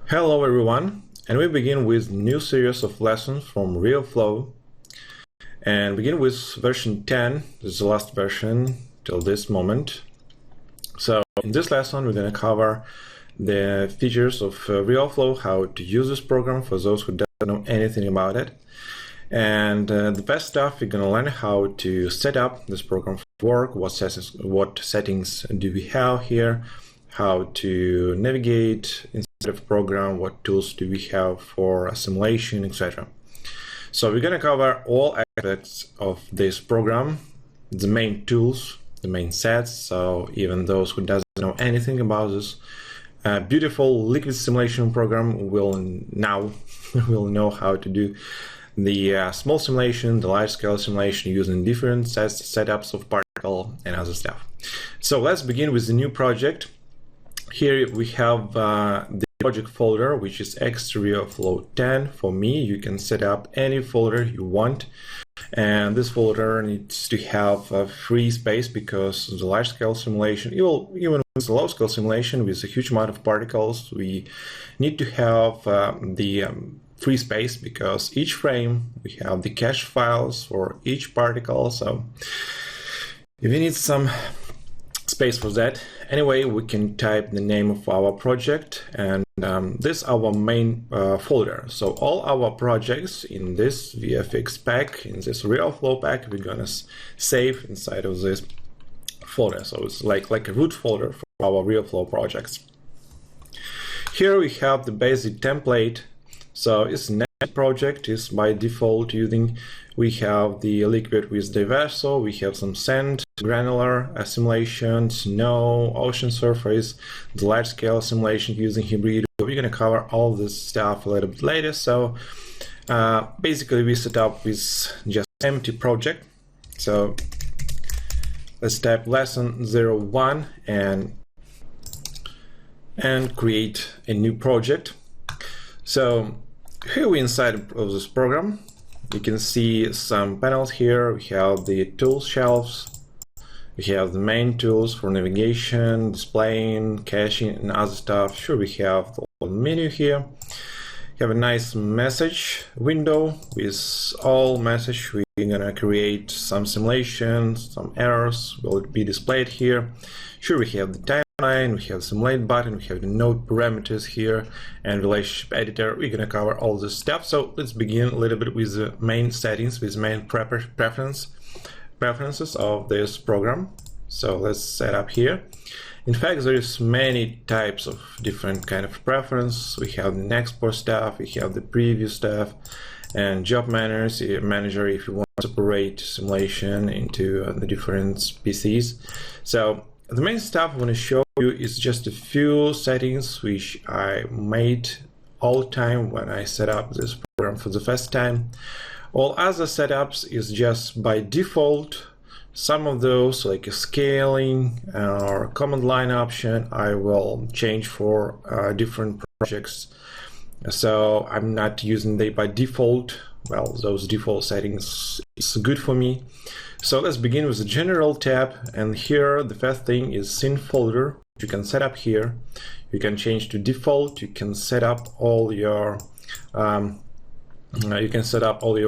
Hello everyone, and we begin with new series of lessons from RealFlow, and begin with version 10. This is the last version till this moment. So in this lesson we're going to cover the features of RealFlow, how to use this program for those who don't know anything about it. And the best stuff, we're going to learn how to set up this program for work, what settings do we have here, how to navigate inside of the program, what tools do we have for simulation, etc. So we're going to cover all aspects of this program, the main tools, the main sets, so even those who doesn't know anything about this beautiful liquid simulation program will know how to do the small simulation, the large scale simulation using different setups of particle and other stuff. So let's begin with the new project. Here we have the project folder, which is RealFlow 10. For me, you can set up any folder you want, and this folder needs to have a free space because the large scale simulation, even with the low scale simulation with a huge amount of particles, we need to have the free space because each frame we have the cache files for each particle. So if you need some space for that, anyway, we can type the name of our project, and this is our main folder. So all our projects in this VFX pack, in this RealFlow pack, we're gonna save inside of this folder. So it's like a root folder for our RealFlow projects. Here we have the basic template. So it's next project is by default using. We have the liquid with diverso, we have some sand, granular simulation, snow, ocean surface, the large scale simulation using hybrid. We're going to cover all this stuff a little bit later. So basically we set up with just empty project. So let's type lesson 01 and create a new project. So here we inside of this program. You can see some panels here. We have the tools shelves. We have the main tools for navigation, displaying, caching, and other stuff. Sure, we have the whole menu here. We have a nice message window with all message. We're gonna create some simulations, some errors will be displayed here. Sure, we have the timeline, we have simulate button, we have the node parameters here, and relationship editor. We're gonna cover all this stuff. So let's begin a little bit with the main settings, with main preferences of this program. So let's set up here. In fact, there is many types of different kind of preference. We have the export stuff, we have the preview stuff, and job manager if you want to separate simulation into the different PCs. So the main stuff I want to show you is just a few settings which I made all the time when I set up this program for the first time. All other setups is just by default. Some of those, like a scaling or command line option, I will change for different projects. So I'm not using them by default. Well, those default settings is good for me. So let's begin with the general tab, and here the first thing is scene folder. You can set up here. You can change to default. You can set up all your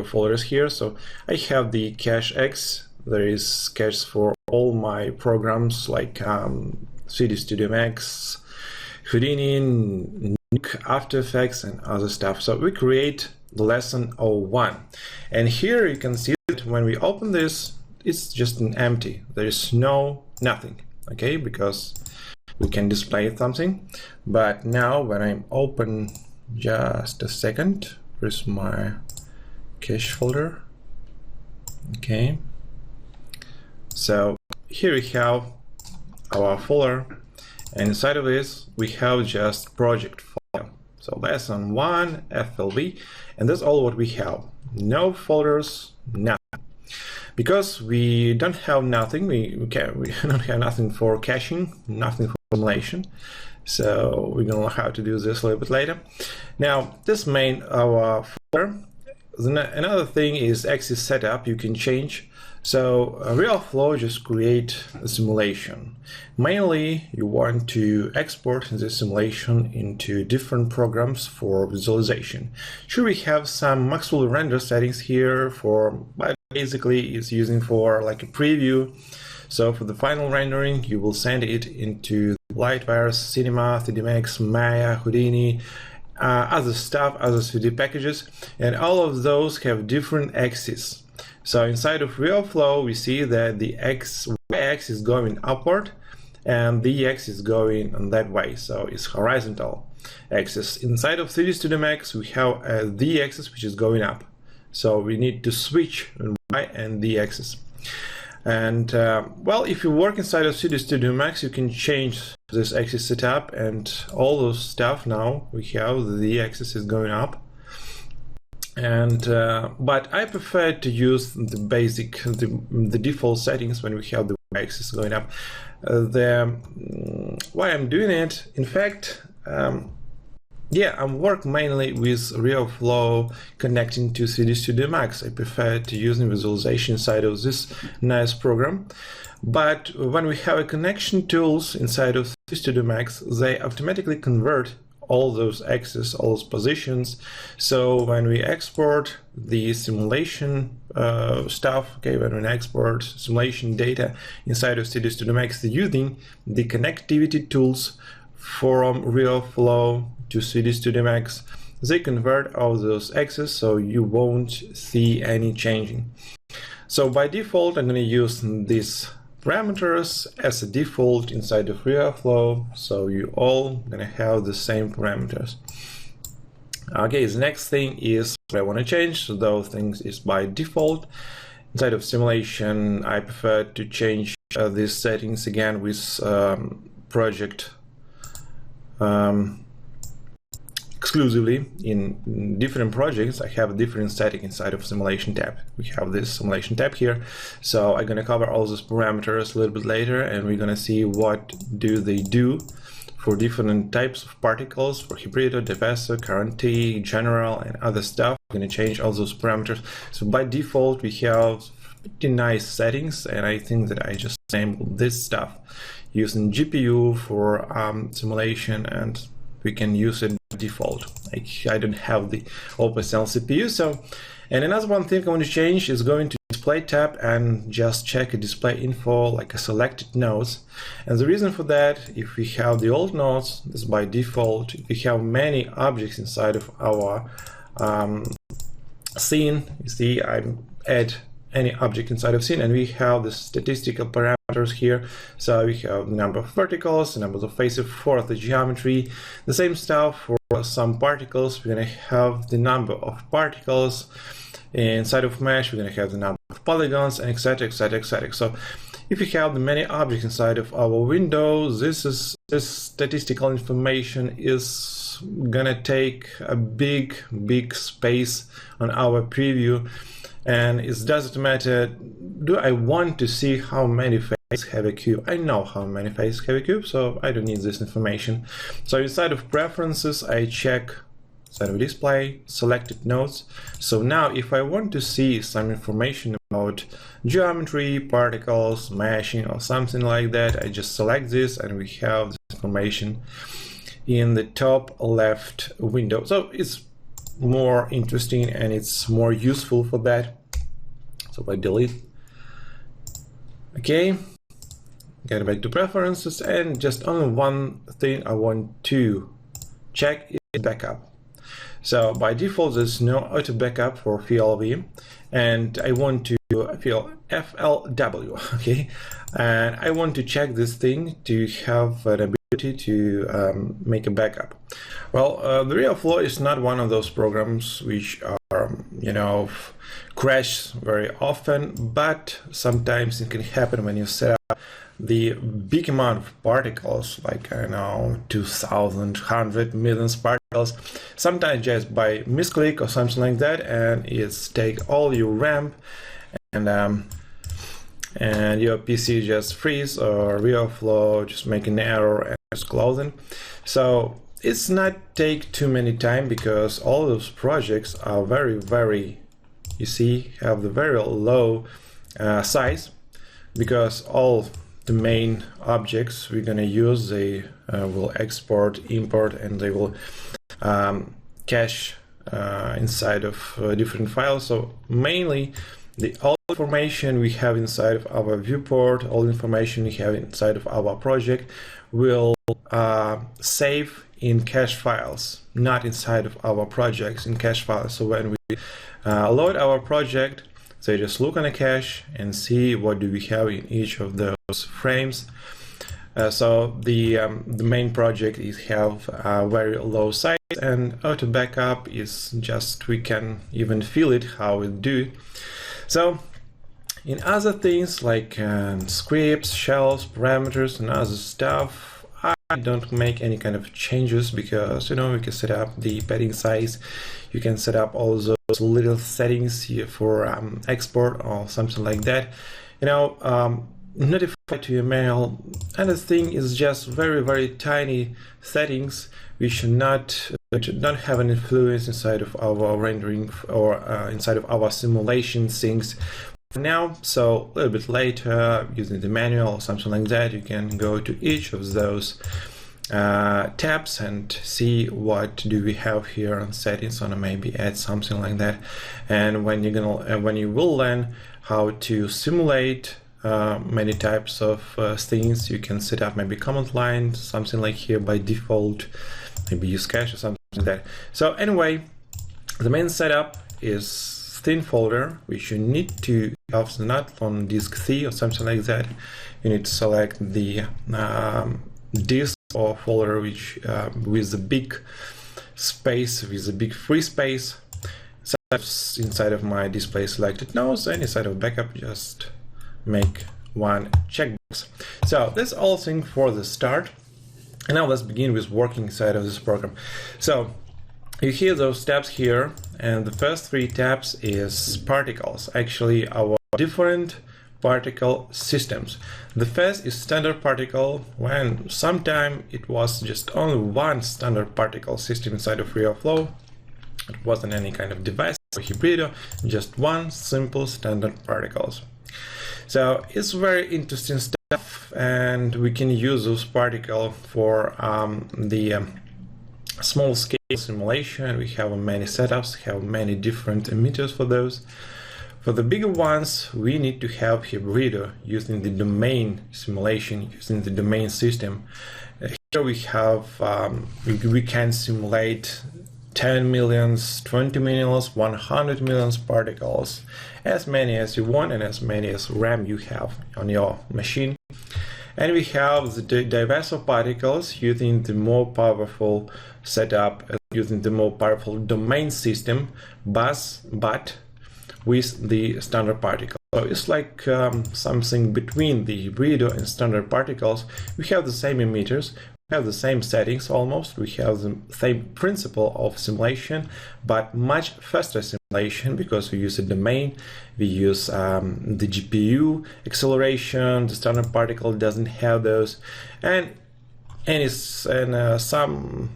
folders here. So I have the cache X. There is cache for all my programs like 3D Studio Max, Houdini, Nuke, After Effects, and other stuff. So we create the lesson 01, and here you can see that when we open this, it's just an empty. There is nothing, okay, because we can display something. But now when I open, just a second, where's my cache folder? Okay, so here we have our folder, and inside of this we have just project file. So lesson 1 FLV, and that's all what we have. No folders, nothing. Because we don't have nothing, we don't have nothing for caching, nothing for simulation. So we're gonna learn how to do this a little bit later. Now this main our folder, another thing is axis setup you can change. So RealFlow just create a simulation. Mainly you want to export the simulation into different programs for visualization. Sure, we have some Maxwell render settings here but basically it's using for like a preview. So for the final rendering, you will send it into Lightwire, Cinema, 3D Max, Maya, Houdini, other stuff, other 3D packages, and all of those have different axes. So inside of RealFlow, we see that the y-axis is going upward and the x is going on that way, so it's horizontal axis. Inside of 3D Studio Max, we have the axis which is going up. So we need to switch y and the axis. And well, if you work inside of 3D Studio Max, you can change this axis setup and all those stuff. Now we have the axis is going up. And but I prefer to use the basic, the default settings when we have the y-axis going up. Why I'm doing it, in fact, yeah, I work mainly with RealFlow connecting to 3D Studio Max. I prefer to use the visualization side of this nice program. But when we have a connection tools inside of 3D Studio Max, they automatically convert all those axes, all those positions. So when we export the simulation stuff, okay, when we export simulation data inside of 3D Studio Max using the connectivity tools from RealFlow to 3D Studio Max, they convert all those axes, so you won't see any changing. So by default, I'm going to use these parameters as a default inside of RealFlow, so you all going to have the same parameters. Okay, the next thing is what I want to change. So those things is by default. Inside of simulation, I prefer to change these settings again with project exclusively. In different projects, I have a different setting inside of simulation tab. We have this simulation tab here, so I'm going to cover all those parameters a little bit later, and we're going to see what do they do for different types of particles, for Hybrido, Devesso, Current T, General, and other stuff. I'm going to change all those parameters. So by default, we have pretty nice settings, and I think that I just enabled this stuff using GPU for simulation, and we can use it by default. I don't have the OpenCL CPU. So, and another one thing I want to change is going to display tab and just check a display info like a selected nodes. And the reason for that, if we have the old nodes, this is by default. If we have many objects inside of our scene, you see I add any object inside of scene, and we have the statistical parameters here. So we have the number of verticals, the number of faces for the geometry, the same stuff for some particles. We're going to have the number of particles inside of mesh. We're going to have the number of polygons, and etc, etc, etc. So if we have the many objects inside of our window, this statistical information is gonna take a big space on our preview. And it doesn't matter, do I want to see how many faces have a cube? I know how many faces have a cube, so I don't need this information. So inside of preferences, I check inside of display, selected nodes. So now if I want to see some information about geometry, particles, meshing, or something like that, I just select this, and we have this information in the top left window. So it's more interesting and it's more useful for that. So I delete. Okay, get back to preferences, and just only one thing I want to check is backup. So by default there's no auto backup for FLV, and I want to FLW, okay, and I want to check this thing to have an ability to make a backup. Well, the RealFlow is not one of those programs which are, you know, crash very often, but sometimes it can happen when you set up the big amount of particles, like, I don't know, 2,000, 100 million particles, sometimes just by misclick or something like that, and it's take all your RAM, and your PC just freeze, or RealFlow just make an error and it's closing. So it's not take too many time, because all those projects are very you see, have the very low size, because all the main objects we're gonna use, they will export, import, and they will cache inside of different files. So mainly all information we have inside of our viewport, all information we have inside of our project will save in cache files, not inside of our projects, in cache files. So when we load our project, so just look on the cache and see what do we have in each of those frames. So the main project is have a very low size, and auto backup is just, we can even feel it how it do. So in other things like scripts, shells, parameters, and other stuff, I don't make any kind of changes, because, you know, we can set up the padding size, you can set up all those little settings here for export or something like that. You know, notify to your mail. Another thing is just very tiny settings. We should not have an influence inside of our rendering or inside of our simulation things for now. So a little bit later, using the manual or something like that, you can go to each of those tabs and see what do we have here on settings, or maybe add something like that. And when you will learn how to simulate many types of things, you can set up maybe command line, something like here by default, maybe use cache or something like that. So anyway, the main setup is thin folder, which you need to have not on disk C or something like that. You need to select the disk or folder which with a big space, with a big free space. So inside of my display selected nodes, and inside of backup just make one checkbox. So that's all thing for the start. And now let's begin with working inside of this program. So you hear those tabs here, and the first three tabs is particles, actually our different particle systems. The first is standard particle, when sometime it was just only one standard particle system inside of RealFlow. It wasn't any kind of device or hybrido, just one simple standard particles. So it's very interesting stuff, and we can use those particles for the small scale simulation. We have many setups, have many different emitters for those. For the bigger ones, we need to have hybrido using the domain simulation, using the domain system. Here we have, we can simulate 10 millions, 20 millions, 100 millions particles, as many as you want and as many as RAM you have on your machine. And we have the diverse of particles using the more powerful setup, using the more powerful domain system, but with the standard particle. So it's like something between the hybrido and standard particles. We have the same emitters, we have the same settings almost, we have the same principle of simulation, but much faster simulation, because we use a domain, we use the GPU acceleration. The standard particle doesn't have those, and some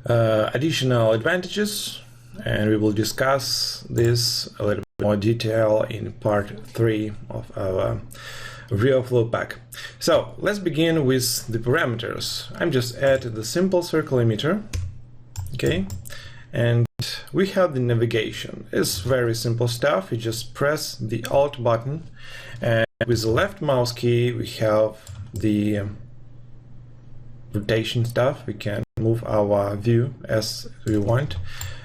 additional advantages. And we will discuss this a little bit more detail in part 3 of our RealFlow pack. So let's begin with the parameters. I'm just at the simple circle emitter, okay, and we have the navigation. It's very simple stuff. You just press the Alt button, and with the left mouse key we have the rotation stuff. We can move our view as we want.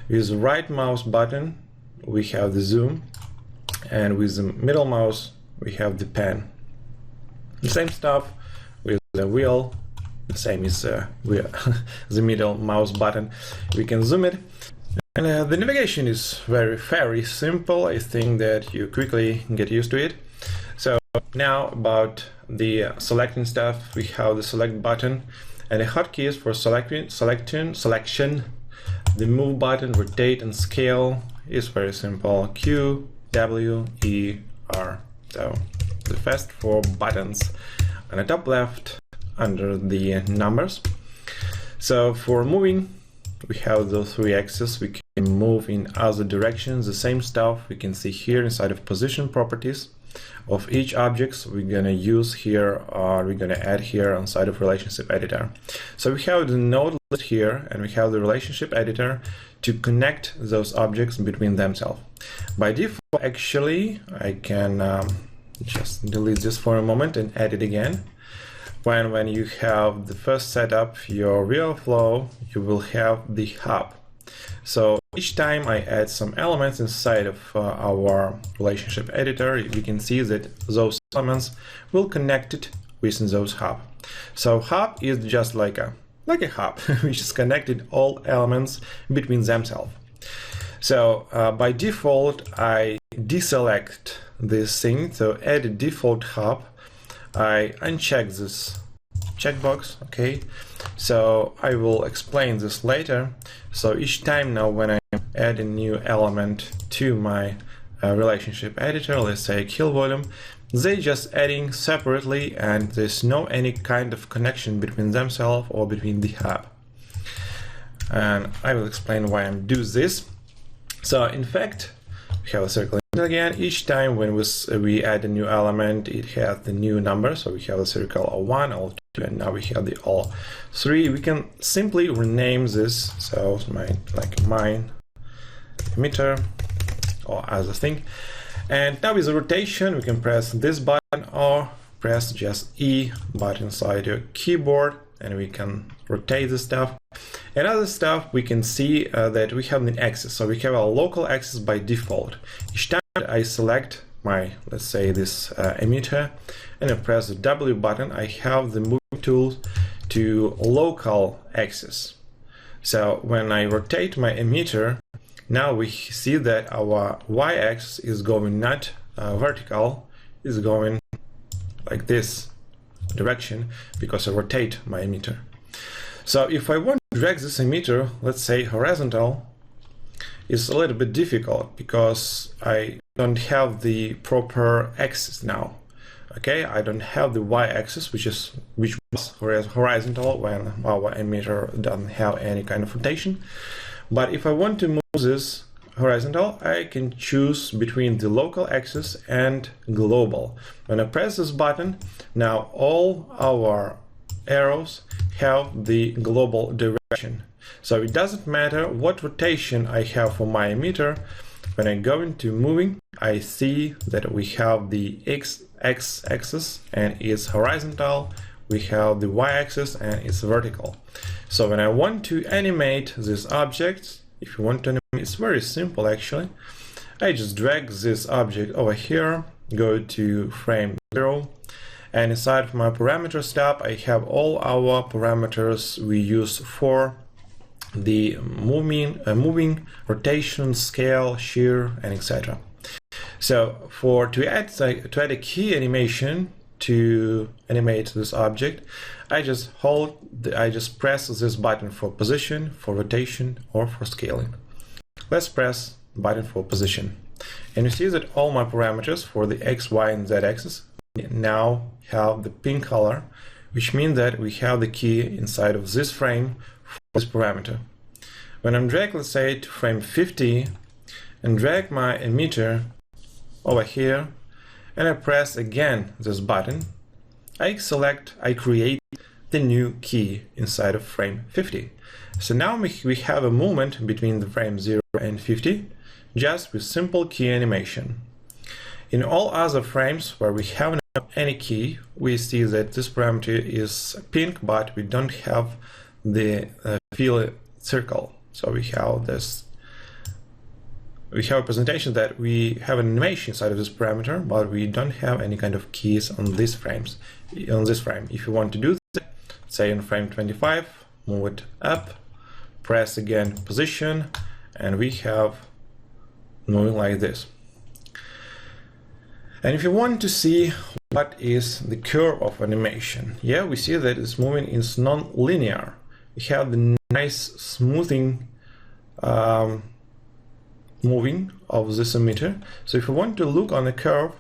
With the right mouse button we have the zoom, and with the middle mouse we have the pan. The same stuff with the wheel, the same is the middle mouse button. We can zoom it, and the navigation is very simple. I think that you quickly get used to it. So now about the selecting stuff, we have the select button and the hotkeys for selection. The move button, rotate and scale is very simple. Q, W, E, R. So the first 4 buttons on the top left under the numbers. So for moving, we have those 3 axes. We can move in other directions. The same stuff we can see here inside of position properties of each object. We're gonna use here, or we're gonna add here inside of relationship editor. So we have the node list here, and we have the relationship editor to connect those objects between themselves. By default, actually, I can just delete this for a moment and add it again. When you have the first setup, your real flow, you will have the hub. So each time I add some elements inside of our relationship editor, we can see that those elements will connect it within those hub. So hub is just like a hub, which is connected all elements between themselves. So by default, I deselect this thing. So add a default hub. I uncheck this checkbox. Okay, so I will explain this later. So each time now when I add a new element to my relationship editor, let's say kill volume, they just adding separately, and there's no any kind of connection between themselves or between the hub. And I will explain why I'm do this. So in fact, we have a circle again. Each time when we add a new element, it has the new number. So we have a circle O1, O2, and now we have the O3. We can simply rename this. So my emitter or other thing. And now with the rotation, we can press this button or press just E button inside your keyboard, and we can rotate the stuff. And other stuff, we can see that we have an axis. So we have a local axis by default. Each time I select my, let's say, this emitter, and I press the W button, I have the moving tools to local axis. So when I rotate my emitter, now we see that our y-axis is going not vertical, is going like this direction because I rotate my emitter. So if I want to drag this emitter, let's say horizontal, it's a little bit difficult because I don't have the proper axis now. Okay, I don't have the y-axis, which was horizontal when our emitter doesn't have any kind of rotation. But if I want to move this horizontal, I can choose between the local axis and global. When I press this button, now all our arrows have the global direction. So it doesn't matter what rotation I have for my emitter. When I go into moving, I see that we have the x-axis and it's horizontal. We have the y-axis and it's vertical. So when I want to animate this object, if you want to animate, it's very simple actually. I just drag this object over here, go to frame 0, and inside of my parameter tab, I have all our parameters we use for the moving, rotation, scale, shear, and etc. So to add a key animation to animate this object, I just press this button for position, for rotation, or for scaling. Let's press button for position, and you see that all my parameters for the X, Y, and Z axis now have the pink color, which means that we have the key inside of this frame for this parameter. When I'm drag, let's say, to frame 50 and drag my emitter over here, and I press again this button, I create the new key inside of frame 50. So now we have a movement between the frame 0 and 50 just with simple key animation. In all other frames where we haven't any key, we see that this parameter is pink, but we don't have the fill circle. So we have a presentation that we have an animation inside of this parameter, but we don't have any kind of keys on these frames. On this frame, if you want to do that, say in frame 25, move it up, press again position, and we have moving like this. And if you want to see what is the curve of animation, yeah, we see that it's moving is non-linear. We have the nice smoothing moving of this emitter. So if you want to look on the curve,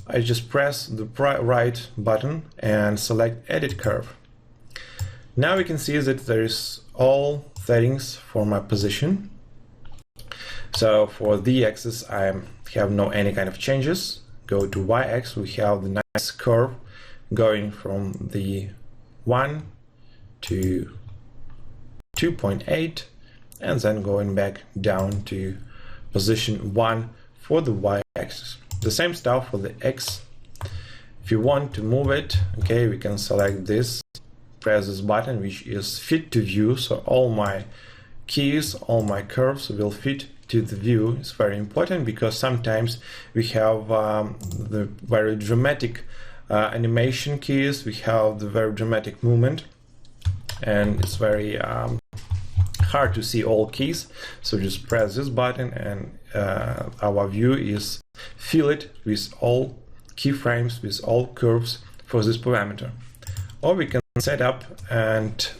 I just press the right button and select edit curve. Now we can see that there is all settings for my position. So for the axis, I have no any kind of changes. Go to y-axis, we have the nice curve going from the 1 to 2.8 and then going back down to position 1 for the y-axis. The same stuff for the x. If you want to move it, okay, we can select this, press this button, which is fit to view, so all my keys, all my curves will fit to the view. It's very important because sometimes we have the very dramatic animation keys, we have the very dramatic movement, and it's very hard to see all keys. So just press this button and our view is filled with all keyframes, with all curves for this parameter. Or we can set up and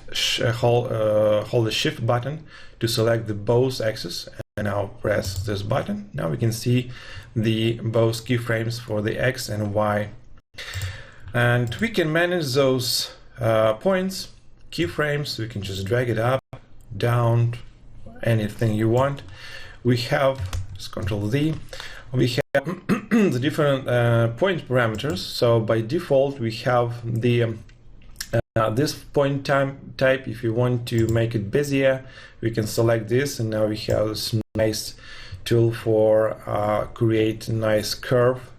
hold the shift button to select the both axes, and now press this button. Now we can see the both keyframes for the X and Y, and we can manage those points, keyframes. We can just drag it up, down, anything you want. We have, let's Control Z, we have the different point parameters. So by default we have the this point type. If you want to make it Bezier, we can select this, and now we have this nice tool for create a nice curve,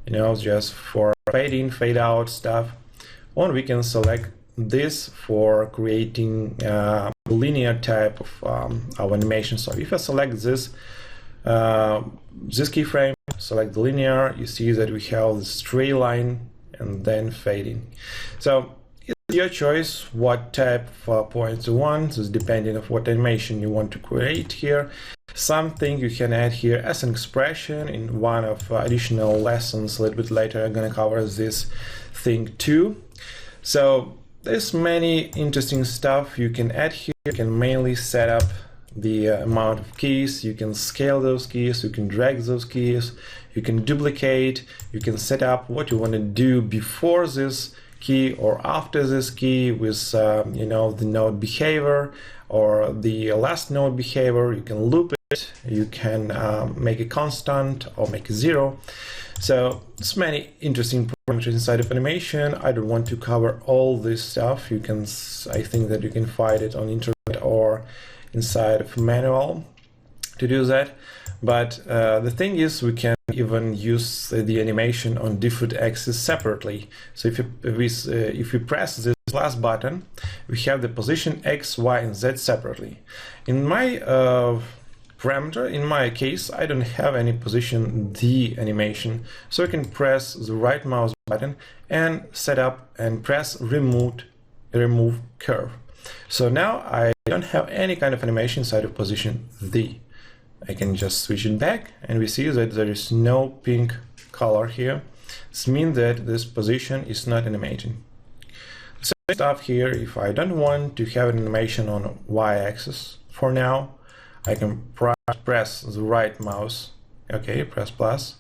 you know, just for fade in, fade out stuff. Or we can select this for creating linear type of our animation. So if I select this keyframe, select the linear, you see that we have the straight line and then fading. So it's your choice what type of points you want. It's depending on what animation you want to create here. Something you can add here as an expression in one of additional lessons a little bit later. I'm gonna cover this thing too. So there's many interesting stuff you can add here. You can mainly set up the amount of keys, you can scale those keys, you can drag those keys, you can duplicate, you can set up what you want to do before this key or after this key with you know, the node behavior or the last node behavior. You can loop it, you can make it constant or make it 0. So there's many interesting parameters inside of animation. I don't want to cover all this stuff. You can, I think that you can find it on internet or inside of manual to do that. But the thing is, we can even use the animation on different axes separately. So if we press this last button, we have the position X, Y, and Z separately. In my parameter, in my case, I don't have any position D animation, so I can press the right mouse button and set up and press remove curve. So now I don't have any kind of animation inside of position D. I can just switch it back, and we see that there is no pink color here. This means that this position is not animating. Same stuff here. If I don't want to have an animation on y-axis for now, I can press the right mouse, okay, press plus,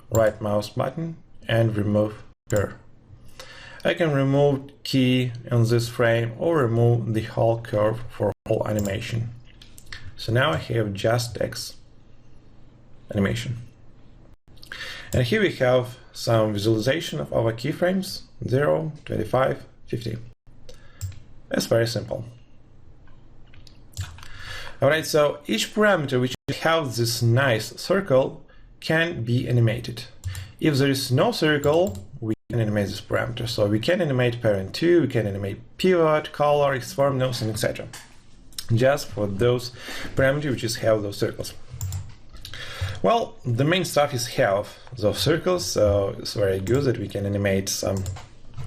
right mouse button, and remove curve. I can remove key in this frame or remove the whole curve for whole animation. So now I have just X animation. And here we have some visualization of our keyframes, 0, 25, 50. It's very simple. Alright, so each parameter which has this nice circle can be animated. If there is no circle, we can animate this parameter. So we can animate parent 2, we can animate pivot, color, X-form, nodes, and etc. Just for those parameters which have those circles. Well, the main stuff is have those circles, so it's very good that we can animate some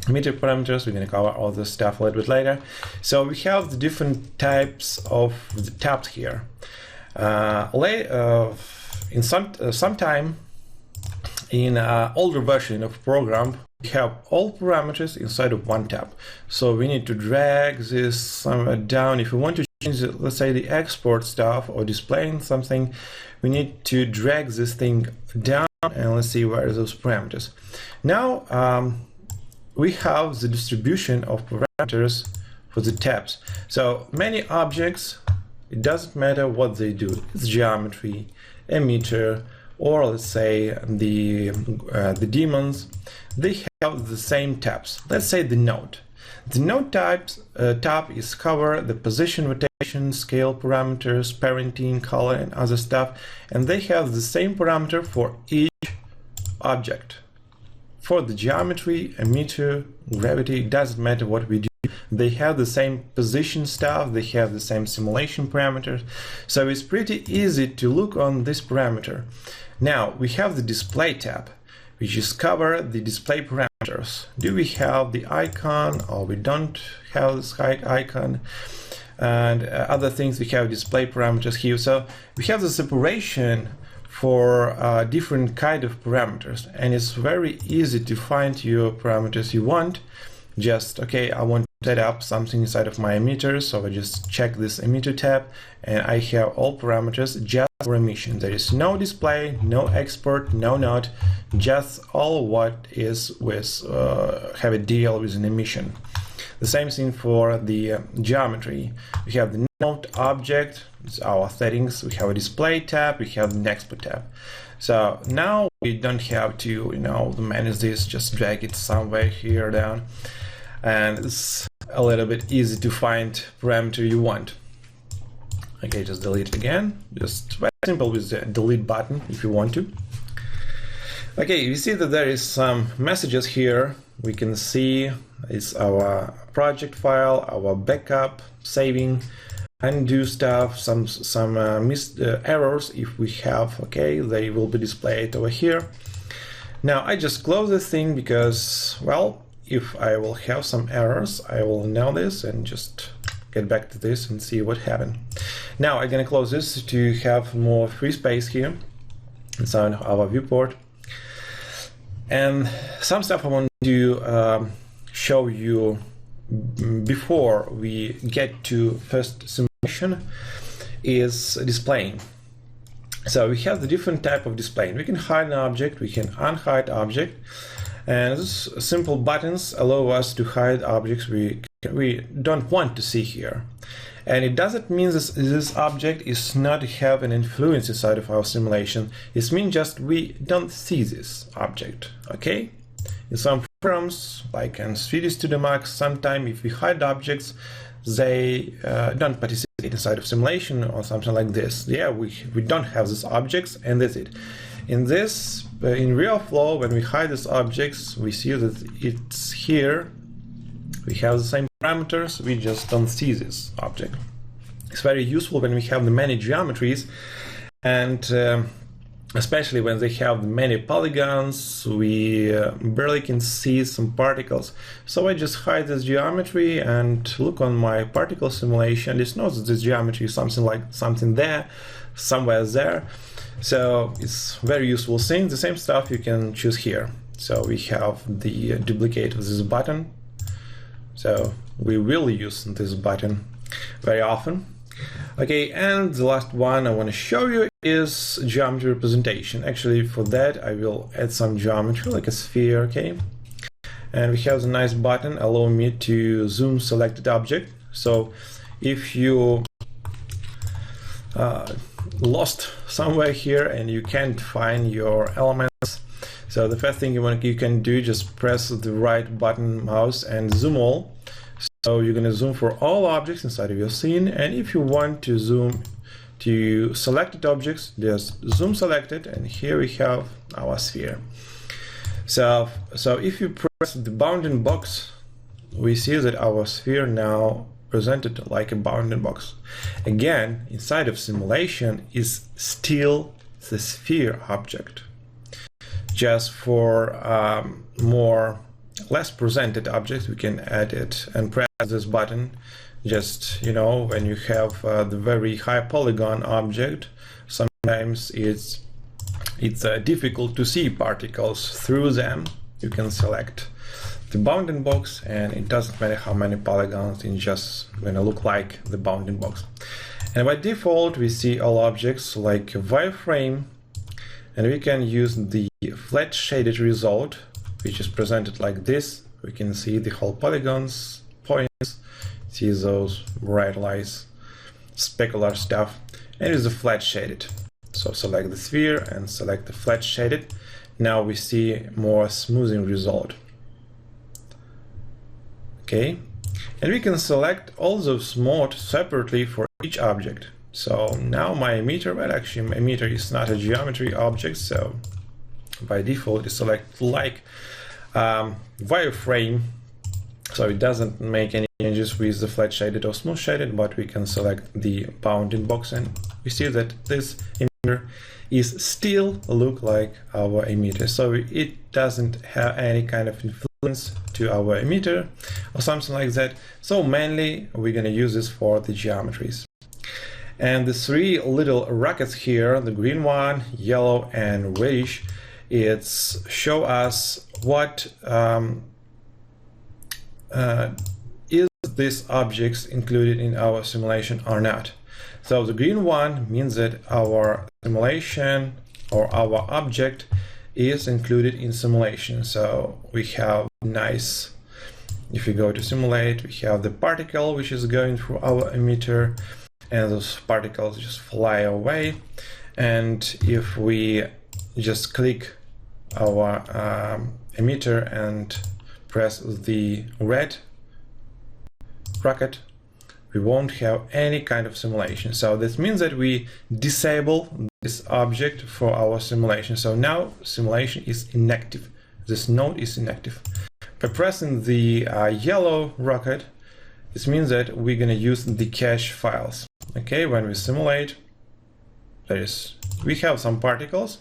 meter parameters. We're going to cover all this stuff a little bit later. So we have the different types of the tabs here. In some time in older version of program, we have all parameters inside of one tab. So we need to drag this somewhere down. If we want to change, let's say, the export stuff or displaying something, we need to drag this thing down, and let's see where are those parameters. Now we have the distribution of parameters for the tabs. So many objects it doesn't matter what they do. It's geometry, emitter, or let's say the demons. They have the same tabs. Let's say the node. The node tab is cover, the position, rotation, scale parameters, parenting, color, and other stuff, and they have the same parameter for each object. For the geometry, emitter, gravity, it doesn't matter what we do. They have the same position stuff, they have the same simulation parameters, so it's pretty easy to look on this parameter. Now we have the display tab, which is cover the display parameters. Do we have the icon or we don't have this icon? And other things, we have display parameters here. So we have the separation for different kind of parameters, and it's very easy to find your parameters you want. Just, okay, I want to set up something inside of my emitter, so I just check this emitter tab, and I have all parameters just for emission. There is no display, no export, no node, just all what is with have a deal with an emission. The same thing for the geometry. We have the node object, it's our settings, we have a display tab, we have the export tab. So now we don't have to, manage this, just drag it somewhere here down, and it's a little bit easy to find parameter you want. Okay, just delete it again. Just very simple with the delete button if you want to. Okay, you see that there is some messages here. We can see it's our project file, our backup, saving, undo stuff, some missed errors if we have. Okay, they will be displayed over here. Now I just close this thing because, well, if I will have some errors, I will know this and just get back to this and see what happened. Now I'm gonna close this to have more free space here inside our viewport. And some stuff I want to show you before we get to first simulation is displaying. So we have the different type of display. We can hide an object, we can unhide object, and these simple buttons allow us to hide objects we don't want to see here. And it doesn't mean this object is not have an influence inside of our simulation. It means just we don't see this object. Okay? In some programs, like in 3D Studio Max, sometimes if we hide objects, they don't participate inside of simulation or something like this. Yeah, we don't have these objects, and that's it. In this, in real flow, when we hide these objects, we see that it's here. We have the same parameters, we just don't see this object. It's very useful when we have the many geometries, and especially when they have many polygons, we barely can see some particles. So I just hide this geometry and look on my particle simulation. It knows that this geometry is something there, somewhere there. So it's very useful thing. The same stuff you can choose here. So we have the duplicate of this button. So we will use this button very often. Okay, and the last one I want to show you is geometry representation. Actually, for that I will add some geometry, like a sphere, okay? And we have the nice button, allow me to zoom selected object. So if you lost somewhere here and you can't find your elements, so the first thing you can do, just press the right button mouse and zoom all. So you're going to zoom for all objects inside of your scene, and if you want to zoom to selected objects, just zoom selected, and here we have our sphere. So if you press the bounding box, we see that our sphere now presented like a bounding box. Again, inside of simulation is still the sphere object. Just for less presented objects, we can add it and press this button. Just, when you have the very high polygon object, sometimes it's difficult to see particles through them. You can select the bounding box, and it doesn't matter how many polygons, it's just going to look like the bounding box. And by default, we see all objects like a wireframe, and we can use the flat shaded result, which is presented like this. We can see the whole polygons, points, see those bright lights. specular stuff, and use the flat shaded. So select the sphere and select the flat shaded. Now we see more smoothing result. Okay, and we can select all those modes separately for each object. So now my emitter, well, actually my emitter is not a geometry object, so by default it's selected like wireframe, so it doesn't make any changes with the flat shaded or smooth shaded, but we can select the bounding box and we see that this emitter is still look like our emitter, so it doesn't have any kind of influence to our emitter or something like that. So mainly we're going to use this for the geometries. And the three little rockets here, the green one, yellow and reddish, it's show us what is these objects included in our simulation or not. So the green one means that our simulation or our object is included in simulation. So we have nice, if we go to simulate, we have the particle which is going through our emitter, and those particles just fly away. And if we just click our emitter and press the red rocket, we won't have any kind of simulation. So this means that we disable this object for our simulation. So now simulation is inactive. This node is inactive. By pressing the yellow rocket, this means that we're going to use the cache files. Okay, when we simulate, we have some particles,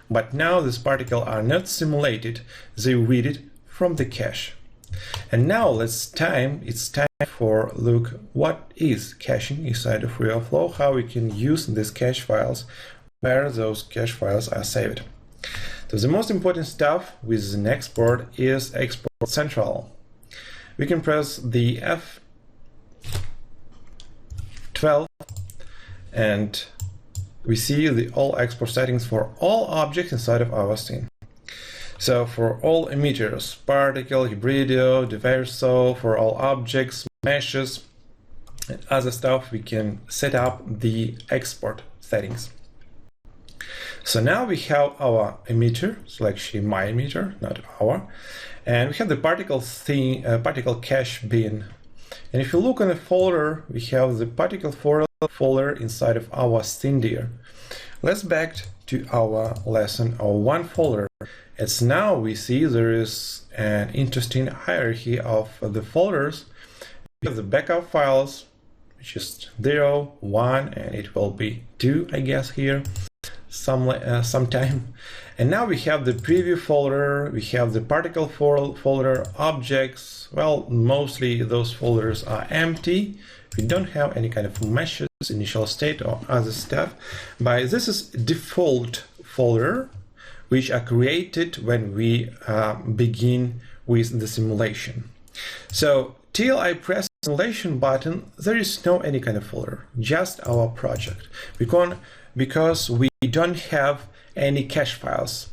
but now these particles are not simulated, they read it from the cache. And now it's time for look what is caching inside of RealFlow, how we can use these cache files, where those cache files are saved. So the most important stuff with an export is export central. We can press the F12 and we see the all export settings for all objects inside of our scene. So for all emitters, particle, hybrido, diverso, for all objects, meshes, and other stuff, we can set up the export settings. So now we have our emitter, so actually my emitter, not our, and we have the particle cache bin. And if you look on the folder, we have the particle folder inside of our scene there. Let's back to our lesson or one folder. As now we see there is an interesting hierarchy of the folders. We have the backup files, which is 0, 1, and it will be 2, I guess, here sometime. And now we have the preview folder, we have the particle folder, objects. Well, mostly those folders are empty. We don't have any kind of meshes, initial state, or other stuff. But this is default folder, which are created when we begin with the simulation. So till I press the simulation button, there is no any kind of folder, just our project. Because we don't have any cache files.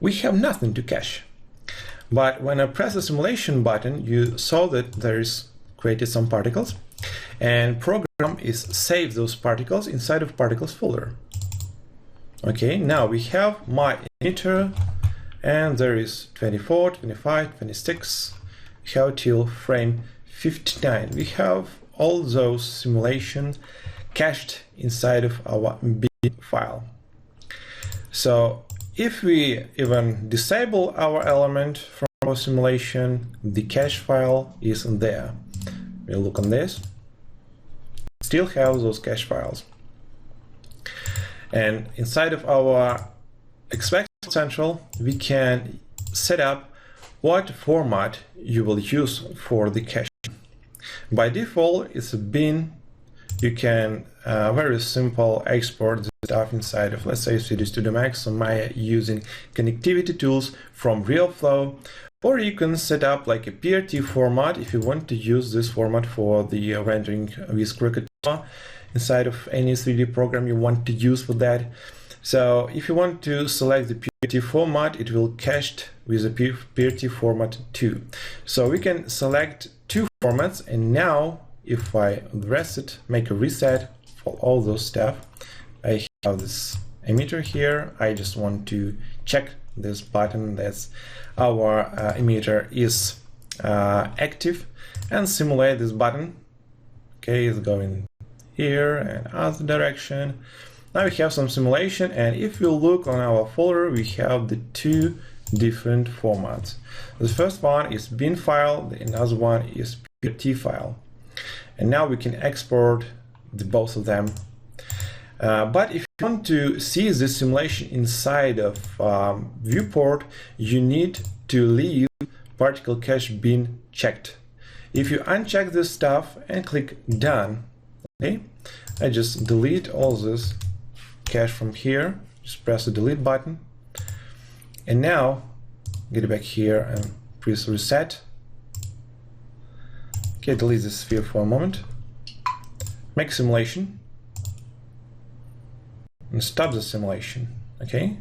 We have nothing to cache. But when I press the simulation button, you saw that there is created some particles, and program is save those particles inside of particles folder. Okay, now we have my emitter, and there is 24, 25, 26. We have till frame 59. We have all those simulations cached inside of our bin file. So if we even disable our element from our simulation, the cache file is there. We look on this, still have those cache files. And inside of our expect central, we can set up what format you will use for the caching. By default, it's a bin. You can very simple export the stuff inside of, let's say, CD Studio Max or Maya using connectivity tools from RealFlow, or you can set up like a PRT format if you want to use this format for the rendering with Cricut inside of any 3D program you want to use for that. So if you want to select the PRT format, it will cached with the PRT format too. So we can select two formats, and now if I make a reset for all those stuff, I have this emitter here. I just want to check this button that our emitter is active and simulate this button. Okay, it's going here and other direction. Now we have some simulation, and if you look on our folder, we have the two different formats. The first one is bin file, the another one is PRT file. And now we can export both of them. But if you want to see this simulation inside of viewport, you need to leave particle cache bin checked. If you uncheck this stuff and click done, okay, I just delete all this cache from here, just press the delete button, and now get back here and press reset. Okay, delete this sphere for a moment, make simulation, and stop the simulation. Okay,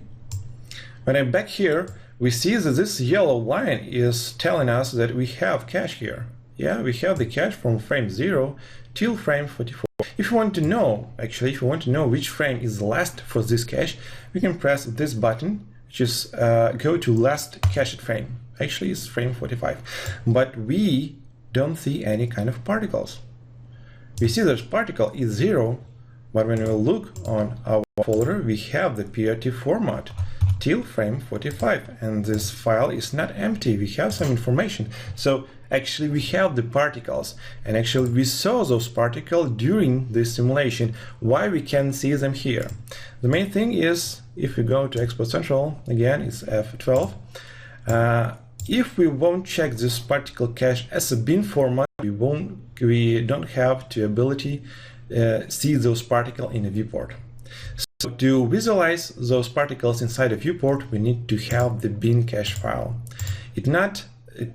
when I'm back here, we see that this yellow line is telling us that we have cache here. Yeah, we have the cache from frame 0 till frame 44. If you want to know, which frame is the last for this cache, we can press this button, which is go to last cached frame. Actually, it's frame 45. But we don't see any kind of particles. We see that particle is 0, but when we look on our folder, we have the PRT format till frame 45, and this file is not empty. We have some information. So actually we have the particles, and actually we saw those particles during this simulation. Why we can see them here? The main thing is, if we go to Export Central, again it's F12, if we won't check this particle cache as a bin format, we don't have the ability see those particles in a viewport. So to visualize those particles inside a viewport, we need to have the bin cache file. It not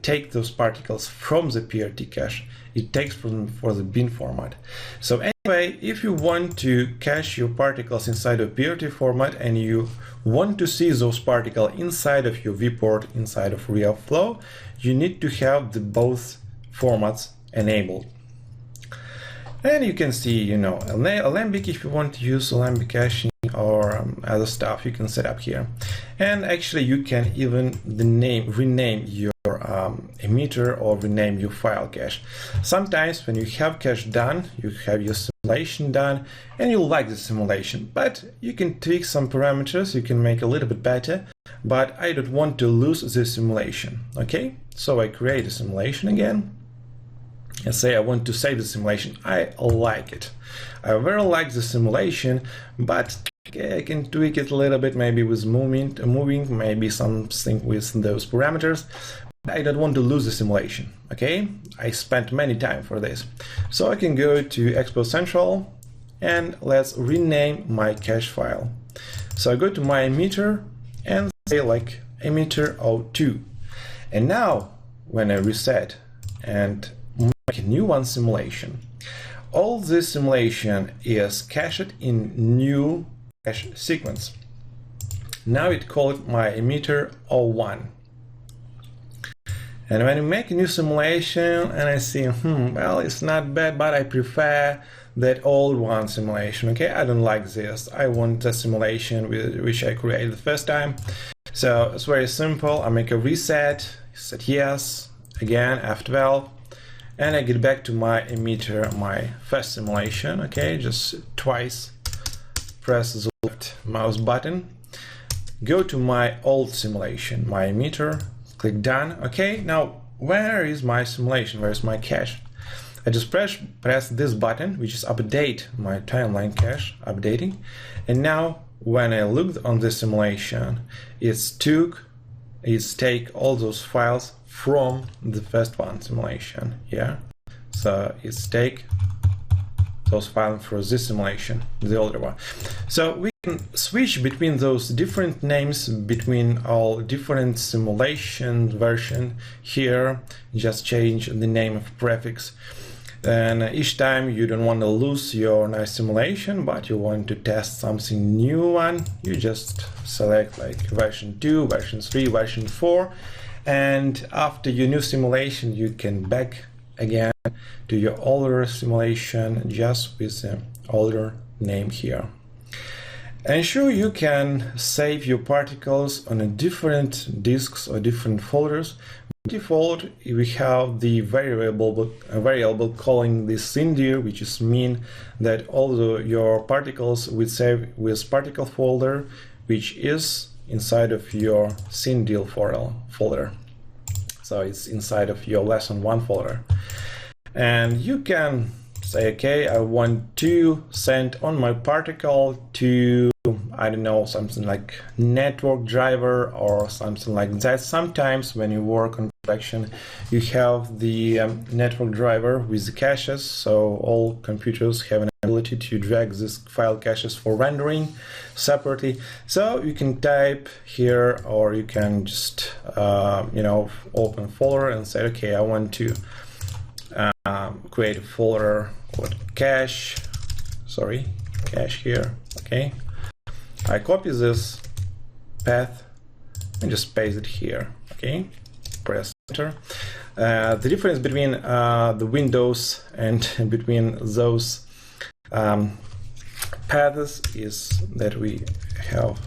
take those particles from the PRT cache, it takes for the bin format. So anyway, if you want to cache your particles inside of PRT format and you want to see those particles inside of your viewport, inside of RealFlow, you need to have both formats enabled. And you can see, Alembic, if you want to use Alembic caching or other stuff, you can set up here. And actually, you can even rename your emitter or rename your file cache. Sometimes when you have cache done, you have your simulation done, and you like the simulation, but you can tweak some parameters, you can make a little bit better, but I don't want to lose the simulation. Okay, so I create a simulation again. And say I want to save the simulation. I like it. I very like the simulation, but I can tweak it a little bit, maybe with moving, maybe something with those parameters. I don't want to lose the simulation. Okay, I spent many time for this, so I can go to Export Central and let's rename my cache file. So I go to my emitter and say like emitter 02, and now when I reset and make a new one simulation, all this simulation is cached in new cache sequence. Now it called my emitter 01. And when you make a new simulation and I see, well, it's not bad, but I prefer that old one simulation. Okay, I don't like this. I want a simulation which I created the first time. So it's very simple. I make a reset, set yes, again F12, and I get back to my emitter, my first simulation. Okay, just twice press the left mouse button, go to my old simulation, my emitter, click done. Okay, now where is my simulation? Where is my cache? I just press this button, which is update my timeline cache, updating. And now when I looked on this simulation, it's take all those files from the first one simulation. Yeah, so it's take those files for this simulation, the older one. So we can switch between those different names, between all different simulation version here. Just change the name of prefix, and each time you don't want to lose your nice simulation, but you want to test something new one, you just select like version 2, version 3, version 4, and after your new simulation you can back again to your older simulation just with the older name here. Ensure you can save your particles on a different disks or different folders. By default, we have the variable calling this cindir, which is mean that all your particles will save with particle folder, which is inside of your cindir folder. So it's inside of your lesson 1 folder. And you can say, okay, I want to send on my particle to, I don't know, something like network driver or something like that. Sometimes when you work on production, you have the network driver with the caches, so all computers have an ability to drag this file caches for rendering separately. So you can type here, or you can just open folder and say, okay, I want to create a folder called cache here. Okay, I copy this path and just paste it here. Okay, press enter. The difference between the windows and between those paths is that we have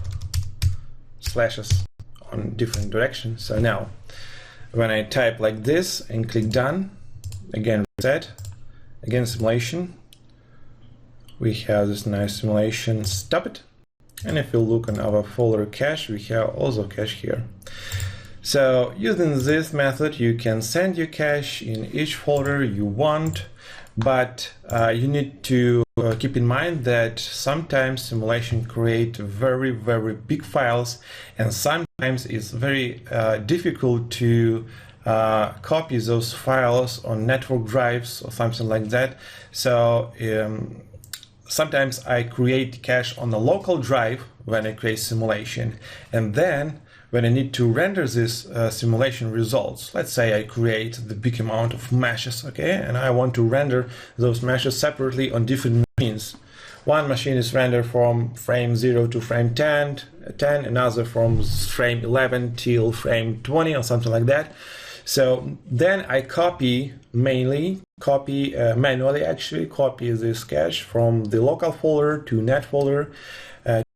slashes on different directions. So now when I type like this and click done, again reset, again simulation, we have this nice simulation, stop it. And if you look on our folder cache, we have also cache here. So using this method, you can send your cache in each folder you want, but you need to keep in mind that sometimes simulation create very big files, and sometimes it's very difficult to copy those files on network drives or something like that. So sometimes I create cache on the local drive when I create simulation, and then when I need to render this simulation results, let's say I create the big amount of meshes, okay, and I want to render those meshes separately on different machines. One machine is rendered from frame 0 to frame 10, another from frame 11 till frame 20 or something like that. So then I manually copy this cache from the local folder to net folder,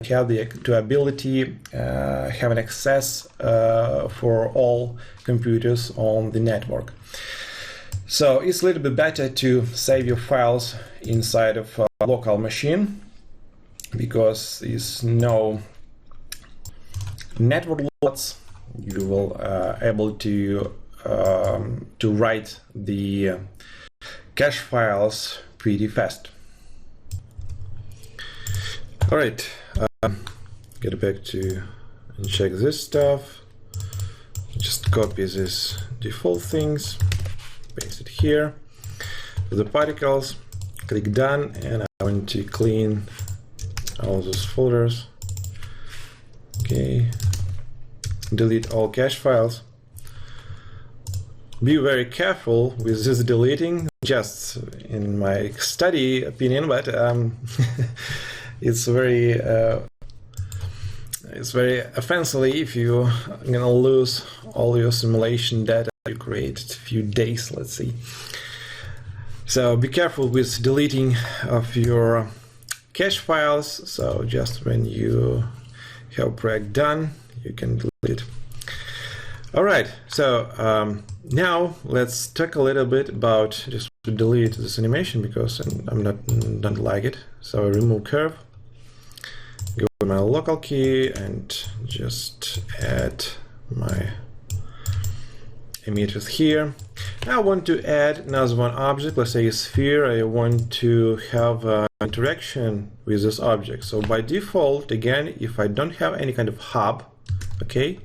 have the ability have an access for all computers on the network. So it's a little bit better to save your files inside of a local machine, because there's no network loads. You will able to write the cache files pretty fast. All right, get back to and check this stuff. Just copy this default things, paste it here for the particles, click done, and I want to clean all those folders. Okay, delete all cache files. Be very careful with this deleting, just in my study opinion, but it's very offensive if you're gonna lose all your simulation data you created a few days, let's see. So be careful with deleting of your cache files. So just when you have project done, you can delete it. All right, so now let's talk a little bit about just to delete this animation, because don't like it. So I remove curve, go to my local key and just add my emitters here. I want to add another one object, let's say a sphere. I want to have an interaction with this object. So by default, again, if I don't have any kind of hub, okay,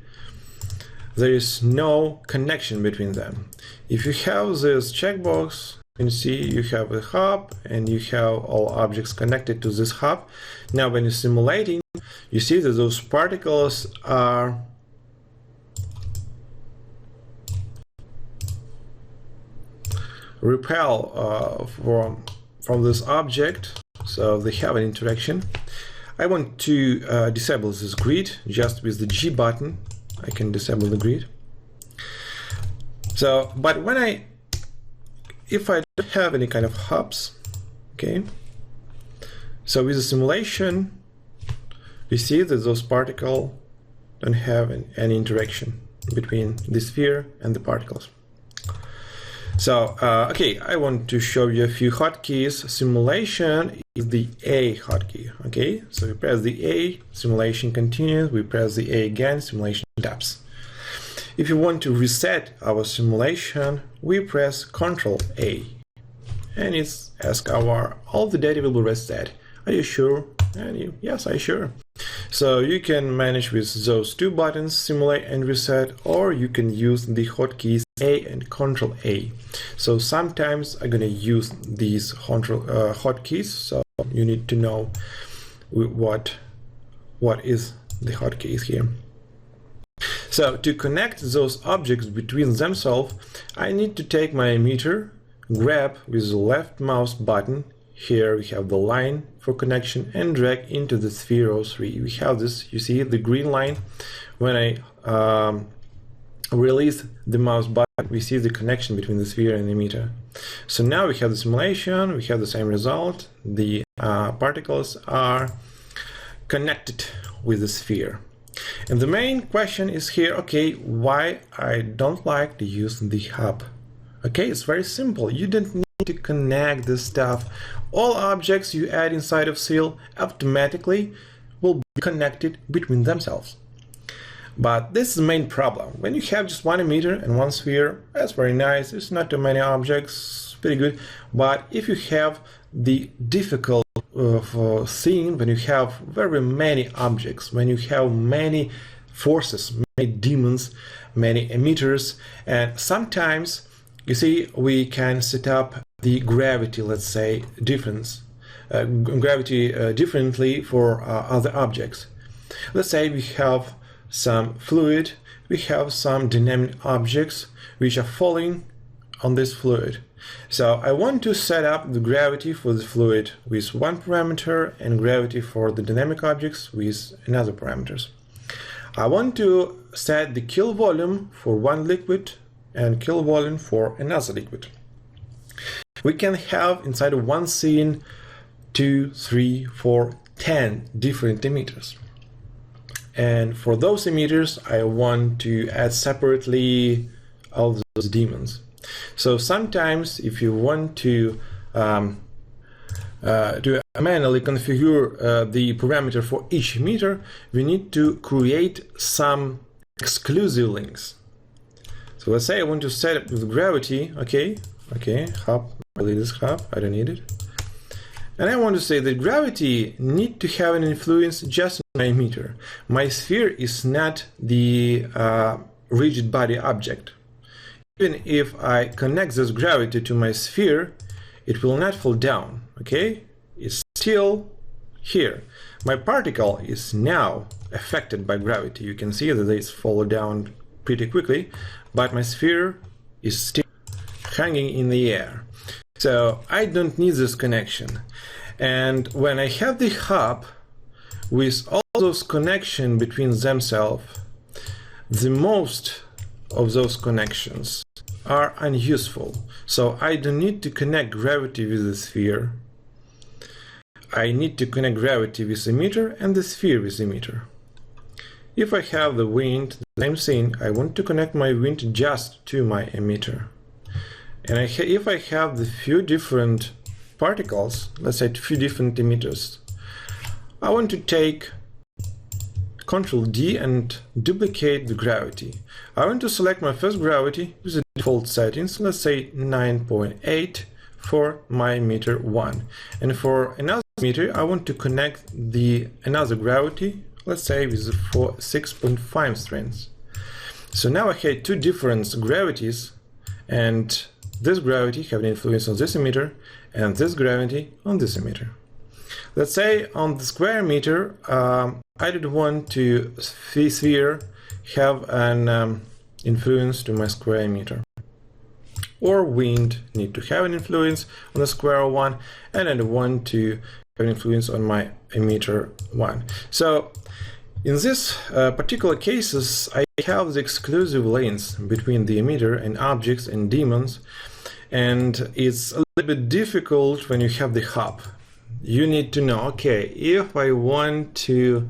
there is no connection between them. If you have this checkbox, you can see you have a hub and you have all objects connected to this hub. Now when you're simulating, you see that those particles are repel from this object, so they have an interaction. I want to disable this grid just with the G button. I can disable the grid. So, but when I if I don't have any kind of hubs, okay, so with the simulation, we see that those particles don't have any interaction between the sphere and the particles. So, okay, I want to show you a few hotkeys. Simulation is the A hotkey, okay? So we press the A, simulation continues, we press the A again, simulation stops. If you want to reset our simulation, we press Ctrl A, and it's ask all the data will be reset. Are you sure? And yes, I'm sure. So you can manage with those two buttons, simulate and reset, or you can use the hotkeys A and Ctrl A. So sometimes I'm gonna use these hotkeys, so you need to know what is the hotkeys here. So to connect those objects between themselves, I need to take my emitter, grab with the left mouse button. Here we have the line for connection and drag into the sphere 03. We have this, you see the green line. When I release the mouse button, we see the connection between the sphere and the emitter. So now we have the simulation, we have the same result. The particles are connected with the sphere. And the main question is here, okay, why I don't like to use the hub? Okay, it's very simple. You don't need to connect this stuff. All objects you add inside of Seal automatically will be connected between themselves. But this is the main problem. When you have just one emitter and one sphere, that's very nice. It's not too many objects, pretty good. But if you have the difficult thing, when you have very many objects, when you have many forces, many demons, many emitters, and sometimes you see, we can set up the gravity, let's say, gravity differently for other objects. Let's say we have some fluid, we have some dynamic objects which are falling on this fluid. So I want to set up the gravity for the fluid with one parameter and gravity for the dynamic objects with another parameters. I want to set the kill volume for one liquid and kill volume for another liquid. We can have inside of one scene 2, 3, 4, 10 different emitters. And for those emitters, I want to add separately all those demons. So sometimes if you want to manually configure the parameter for each emitter, we need to create some exclusive links. So let's say I want to set it with gravity, okay, hub, delete this hub, I don't need it. And I want to say that gravity need to have an influence just on my emitter. My sphere is not the rigid body object. Even if I connect this gravity to my sphere, it will not fall down, okay? It's still here. My particle is now affected by gravity. You can see that it's fallen down pretty quickly, but my sphere is still hanging in the air. So I don't need this connection. And when I have the hub with all those connections between themselves, the most of those connections are unuseful. So I don't need to connect gravity with the sphere. I need to connect gravity with the emitter and the sphere with the emitter. If I have the wind, the same thing, I want to connect my wind just to my emitter. And if I have the few different particles, let's say a few different emitters, I want to take Ctrl D and duplicate the gravity. I want to select my first gravity with the default settings, let's say 9.8 for my emitter 1. And for another emitter, I want to connect another gravity, let's say with 6.5 strengths. So now I have two different gravities, and this gravity have an influence on this emitter, and this gravity on this emitter. Let's say on the square emitter, I did want to sphere have an influence to my square emitter. Or wind need to have an influence on the square one, and I want to have an influence on my emitter 1. So in this particular cases, I have the exclusive links between the emitter and objects and demons, and it's a little bit difficult when you have the hub. You need to know, okay, if I want to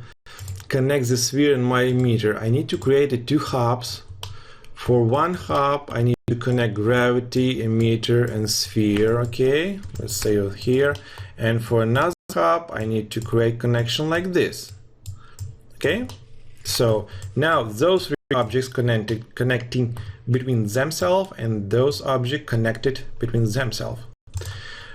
connect the sphere and my emitter, I need to create two hubs. For one hub, I need to connect gravity, emitter, and sphere. Okay, let's say here. And for another hub, I need to create connection like this. Okay, so now those three objects connecting between themselves, and those objects connected between themselves.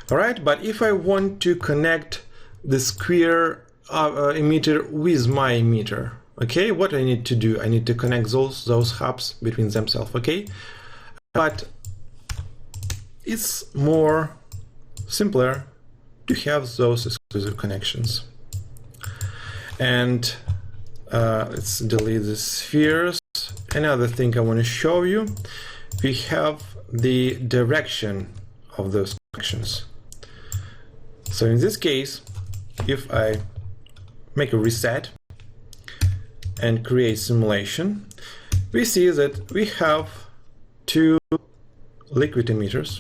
All right, but if I want to connect the square emitter with my emitter, okay, what I need to do? I need to connect those hubs between themselves, okay? But it's more simpler to have those exclusive connections. And let's delete the spheres. Another thing I want to show you, we have the direction of those connections. So in this case, if I make a reset and create simulation, we see that we have two liquid emitters.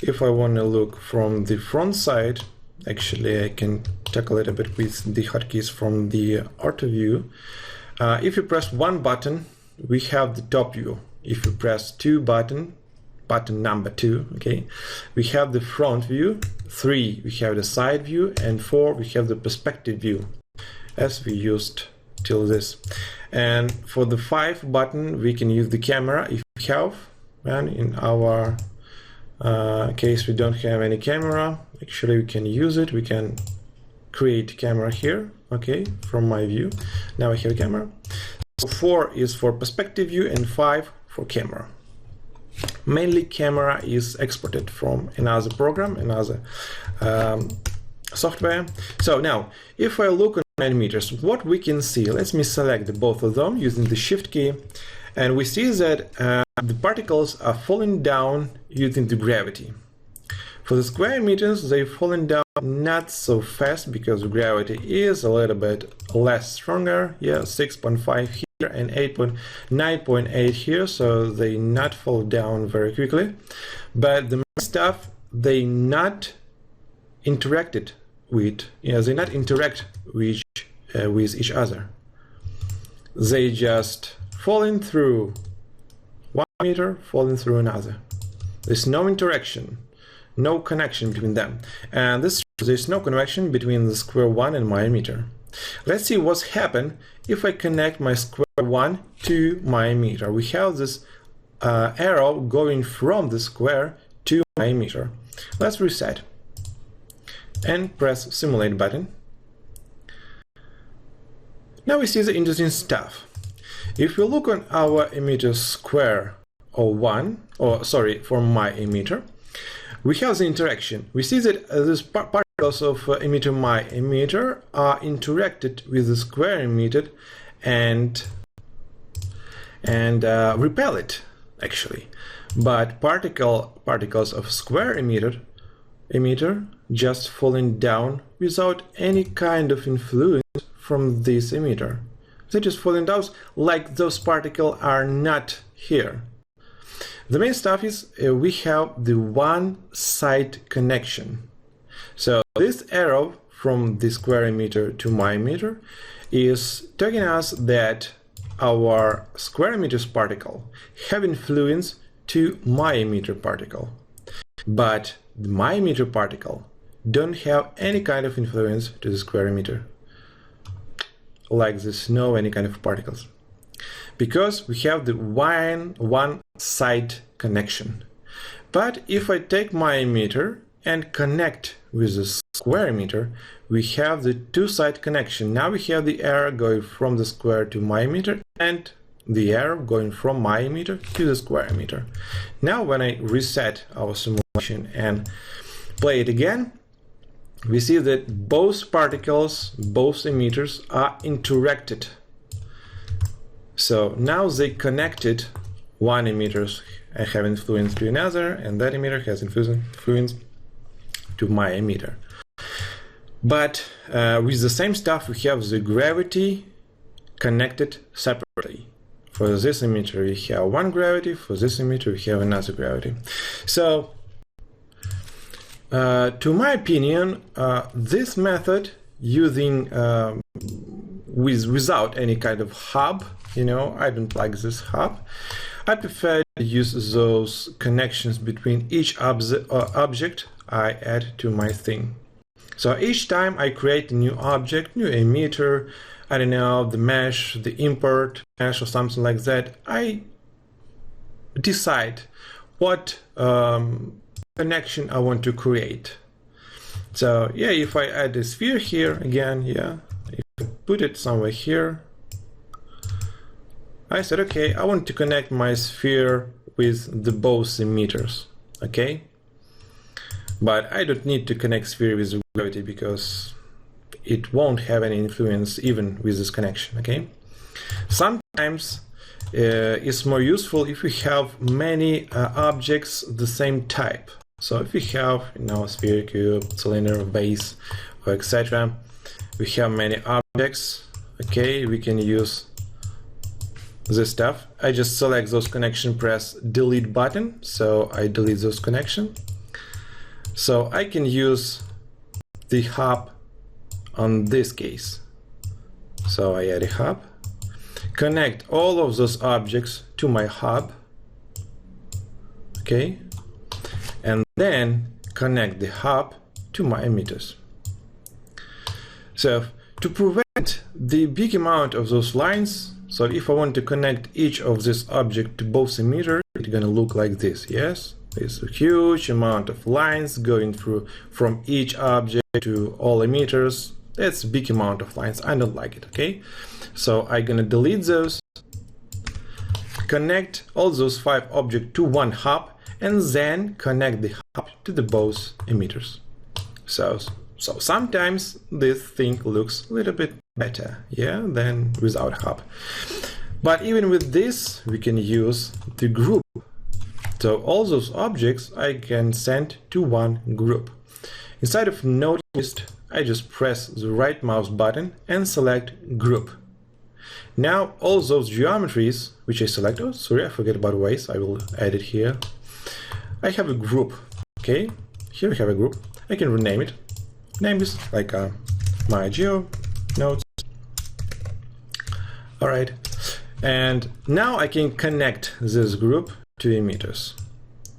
If I want to look from the front side, actually I can tackle it a bit with the hotkeys from the ortho view. If you press one button, we have the top view. If you press button number 2, okay, we have the front view. 3, we have the side view, and 4, we have the perspective view, as we used till this. And for the 5 button, we can use the camera if we have, and in our case we don't have any camera. Actually, we can use it. We can create camera here, okay, from my view. Now I have a camera. So 4 is for perspective view and 5 for camera. Mainly camera is exported from another program, another software. So now, if I look on emitters, what we can see, let me select both of them using the Shift key, and we see that the particles are falling down using the gravity. For the square emitters, they're falling down not so fast because gravity is a little bit less stronger. Yeah, 6.5 here and 9.8 here, so they not fall down very quickly. But the main stuff, they not interacted with, they not interact with each other. They just falling through one emitter, falling through another. There's no interaction, no connection between them, and there's no connection between the square one and my emitter. Let's see what's happened if I connect my square one to my emitter. We have this arrow going from the square to my emitter. Let's reset and press simulate button. Now we see the interesting stuff. If we look on our emitter square for my emitter, we have the interaction. We see that these particles of emitter my emitter are interacted with the square emitter and repel it, actually. But particles of square emitter just falling down without any kind of influence from this emitter. They're just falling down like those particles are not here. The main stuff is we have the one side connection. So this arrow from the square emitter to my emitter is telling us that our square emitter's particle have influence to my emitter particle, but my emitter particle don't have any kind of influence to the square emitter, like there's no any kind of particles, because we have the one side connection. But if I take my emitter and connect with the square emitter, we have the two-side connection. Now we have the arrow going from the square to my emitter and the arrow going from my emitter to the square emitter. Now when I reset our simulation and play it again, we see that both particles, both emitters are interacted. So now they connected. One emitter have influence to another, and that emitter has influence to my emitter. But with the same stuff, we have the gravity connected separately For this emitter we have one gravity, for this emitter we have another gravity. So to my opinion, this method using without any kind of hub, I don't like this hub. I prefer to use those connections between each object I add to my thing. So each time I create a new object, new emitter, I don't know, the mesh, the import mesh or something like that, I decide what connection I want to create. So yeah, if I add a sphere here again, yeah, if I put it somewhere here, I said, okay, I want to connect my sphere with the both emitters, okay? But I don't need to connect sphere with gravity because it won't have any influence even with this connection, okay? Sometimes it's more useful if we have many objects the same type. So if we have, sphere, cube, cylinder, base, or etc., we have many objects, okay, we can use this stuff. I just select those connection, press delete button, so I delete those connection. So I can use the hub on this case. So I add a hub, connect all of those objects to my hub, okay, and then connect the hub to my emitters. So to prevent the big amount of those lines, so if I want to connect each of this object to both emitters, it's gonna look like this, yes? There's a huge amount of lines going through from each object to all emitters. That's a big amount of lines, I don't like it, okay? So I'm gonna delete those, connect all those 5 objects to one hub, and then connect the hub to the both emitters. So sometimes this thing looks a little bit better, yeah, than without hub. But even with this, we can use the group. So all those objects I can send to one group. Inside of node list, I just press the right mouse button and select group. Now all those geometries which I select, oh sorry, I forget about ways, I will add it here. I have a group, okay, here we have a group. I can rename it. Name is like my geo nodes. All right, and now I can connect this group to emitters.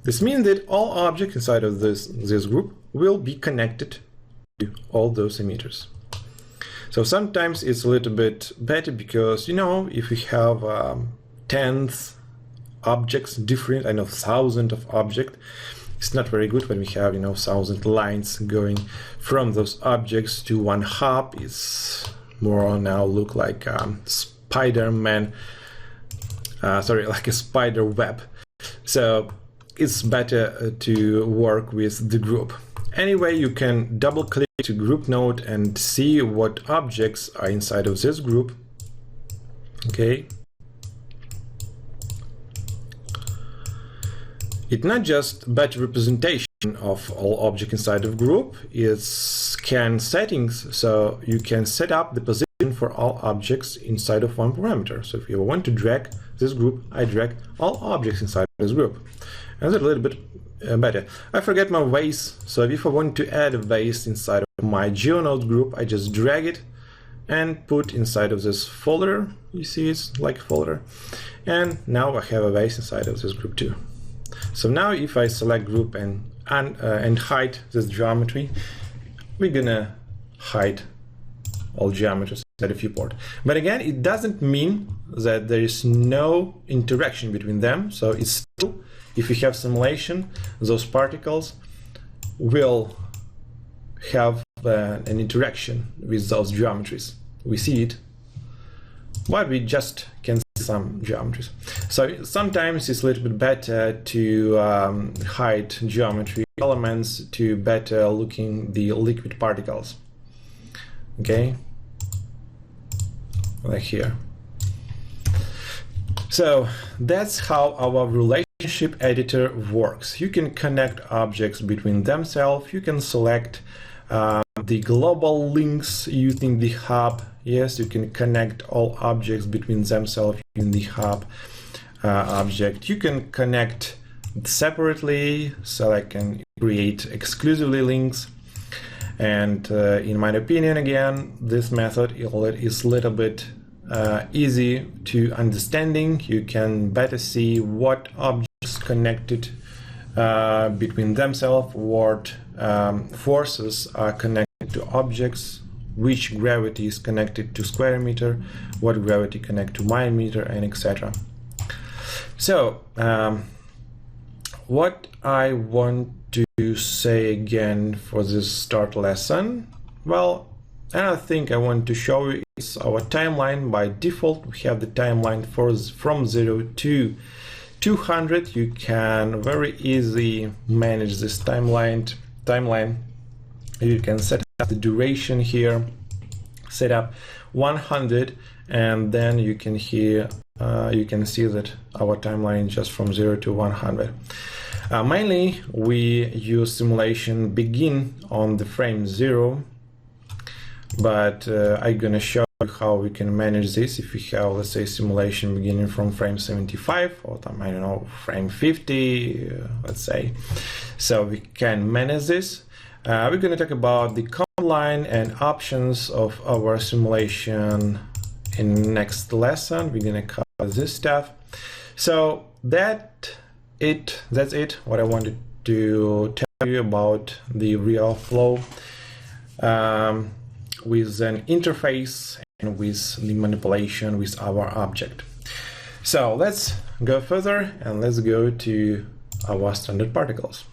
This means that all objects inside of this group will be connected to all those emitters. So sometimes it's a little bit better because, if we have tens objects different, I know thousands of objects, it's not very good when we have, 1,000 lines going from those objects to one hub. It's more now look like Spider-Man, like a spider web. So it's better to work with the group. Anyway, you can double click to group node and see what objects are inside of this group. Okay. It's not just better representation of all objects inside of group, it's scan settings, so you can set up the position for all objects inside of one parameter. So if you want to drag this group, I drag all objects inside this group. And that's a little bit better. I forget my vase, so if I want to add a vase inside of my GeoNode group, I just drag it and put inside of this folder. You see it's like a folder. And now I have a vase inside of this group too. So now if I select group and hide this geometry, we're gonna hide all geometries inside of viewport. But again, it doesn't mean that there is no interaction between them. So it's still, if you have simulation, those particles will have an interaction with those geometries. We see it, but we just can see some geometries. So sometimes it's a little bit better to hide geometry elements to better looking the liquid particles. Okay, like here. So that's how our relationship editor works. You can connect objects between themselves. You can select The global links using the hub. Yes, you can connect all objects between themselves in the hub object. You can connect separately, so I can create exclusively links. And in my opinion, again, this method is a little bit easy to understanding. You can better see what objects connected between themselves, what forces are connected to objects, which gravity is connected to square meter, what gravity connect to millimeter, and etc. So what I want to say again for this start lesson, well, another thing I want to show you is our timeline. By default, we have the timeline from 0 to 200. You can very easily manage this timeline. You can set up the duration here, set up 100, and then you can see that our timeline just from 0 to 100. Mainly, we use simulation begin on the frame 0, but I'm gonna show you how we can manage this if we have, let's say, simulation beginning from frame 75 or I don't know, frame 50, let's say. So we can manage this. We're going to talk about the command line and options of our simulation in next lesson. We're going to cover this stuff. So that's it. What I wanted to tell you about the real flow with an interface and with the manipulation with our object. So let's go further and let's go to our standard particles.